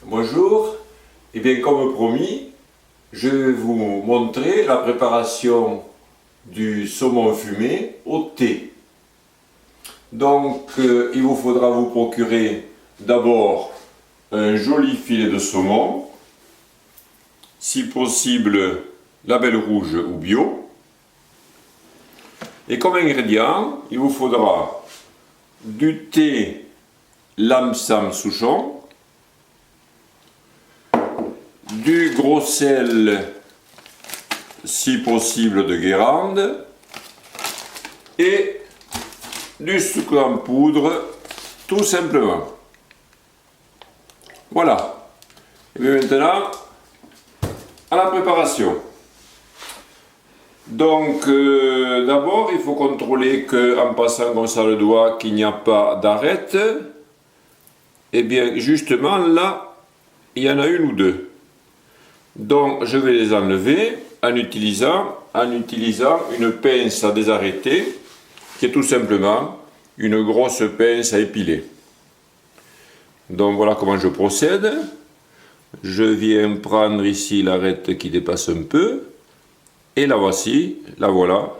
Bonjour, et bien comme promis, je vais vous montrer la préparation du saumon fumé au thé. Donc il vous faudra vous procurer d'abord un joli filet de saumon, si possible label rouge ou bio. Et comme ingrédient, il vous faudra du thé Lamsam Souchon, du gros sel, si possible de Guérande, et du sucre en poudre, tout simplement. Voilà. Et bien maintenant, à la préparation. Donc, d'abord, il faut contrôler qu'en passant comme ça le doigt, qu'il n'y a pas d'arête. Et bien, justement, là, il y en a une ou deux. Donc je vais les enlever en utilisant une pince à désarrêter, qui est tout simplement une grosse pince à épiler. Donc voilà comment je procède. Je viens prendre ici l'arête qui dépasse un peu, et la voici, la voilà.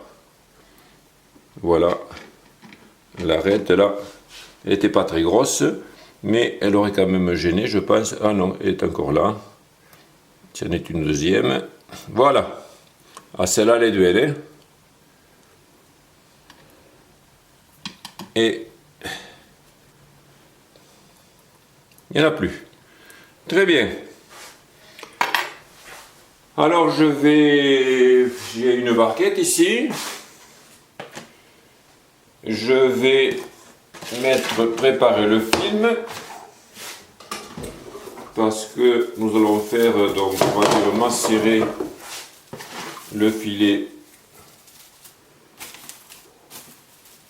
Voilà, l'arête là, elle n'était pas très grosse, mais elle aurait quand même gêné, je pense. Ah non, elle est encore là. C'en est une deuxième. Voilà. Ah, celle-là, elle est duelle. Et il n'y en a plus. Très bien. Alors, j'ai une barquette ici. Je vais préparer le film. Parce que nous allons faire, donc on va dire macérer le filet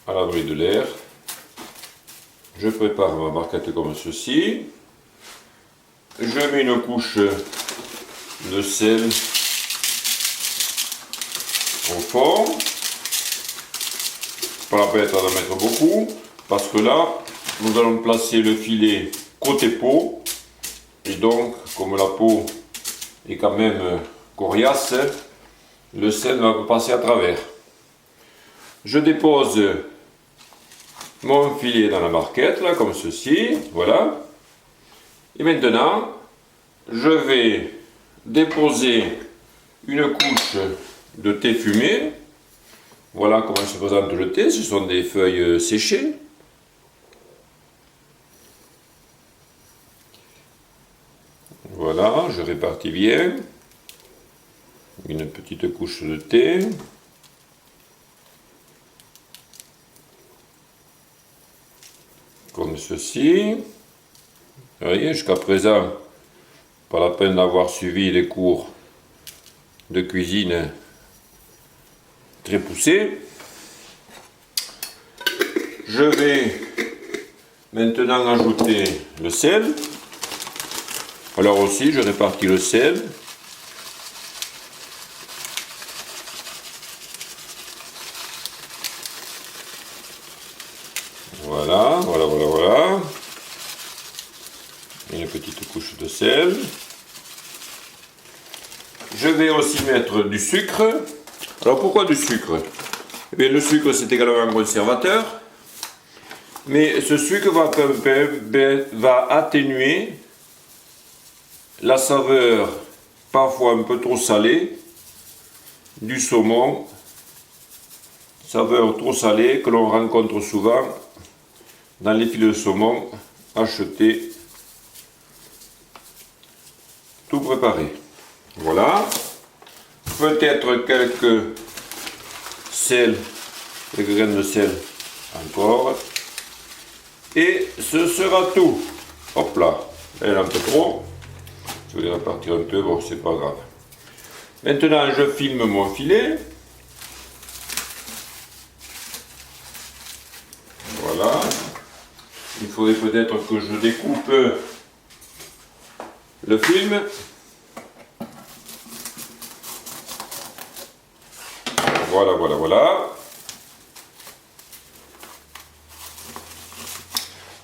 à l'abri de l'air. Je prépare ma barquette comme ceci. Je mets une couche de sel au fond. Pas la peine d'en mettre beaucoup, parce que là, nous allons placer le filet côté peau. Et donc, comme la peau est quand même coriace, le sel va passer à travers. Je dépose mon filet dans la barquette, là, comme ceci, voilà. Et maintenant, je vais déposer une couche de thé fumé. Voilà comment se présente le thé, ce sont des feuilles séchées. Voilà, je répartis bien. Une petite couche de thé. Comme ceci. Vous voyez, jusqu'à présent, pas la peine d'avoir suivi les cours de cuisine très poussés. Je vais maintenant ajouter le sel. Alors aussi, je répartis le sel. Voilà. Une petite couche de sel. Je vais aussi mettre du sucre. Alors pourquoi du sucre? Eh bien, le sucre, c'est également un conservateur. Mais ce sucre va atténuer la saveur parfois un peu trop salée du saumon, saveur trop salée que l'on rencontre souvent dans les filets de saumon achetés tout préparé. Voilà, peut-être quelques graines de sel encore, et ce sera tout. Hop là, elle est un peu trop. Je vais les répartir un peu, bon, c'est pas grave. Maintenant, je filme mon filet. Voilà. Il faudrait peut-être que je découpe le film. Voilà.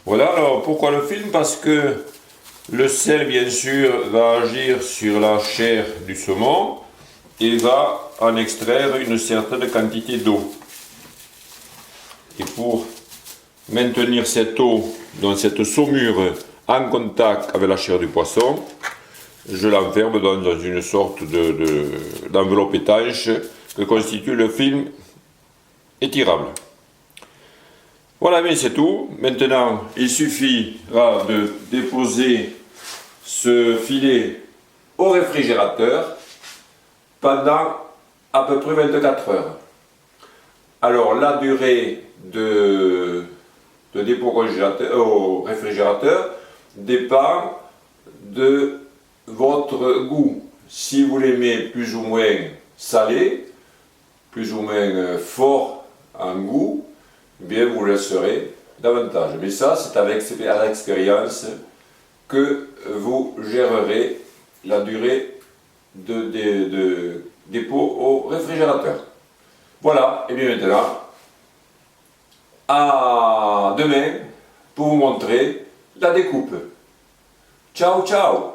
Voilà, alors pourquoi le film? Parce que Le sel, bien sûr, va agir sur la chair du saumon et va en extraire une certaine quantité d'eau. Et pour maintenir cette eau, donc cette saumure, en contact avec la chair du poisson, je l'enferme dans une sorte d'enveloppe étanche que constitue le film étirable. Voilà, mais c'est tout. Maintenant, il suffira de déposer ce filet au réfrigérateur pendant à peu près 24 heures. Alors, la durée de dépôt au réfrigérateur dépend de votre goût. Si vous l'aimez plus ou moins salé, plus ou moins fort en goût, eh bien vous le laisserez davantage. Mais ça, c'est à l'expérience que vous gérerez la durée de dépôt au réfrigérateur. Voilà, et bien maintenant, à demain pour vous montrer la découpe. Ciao, ciao!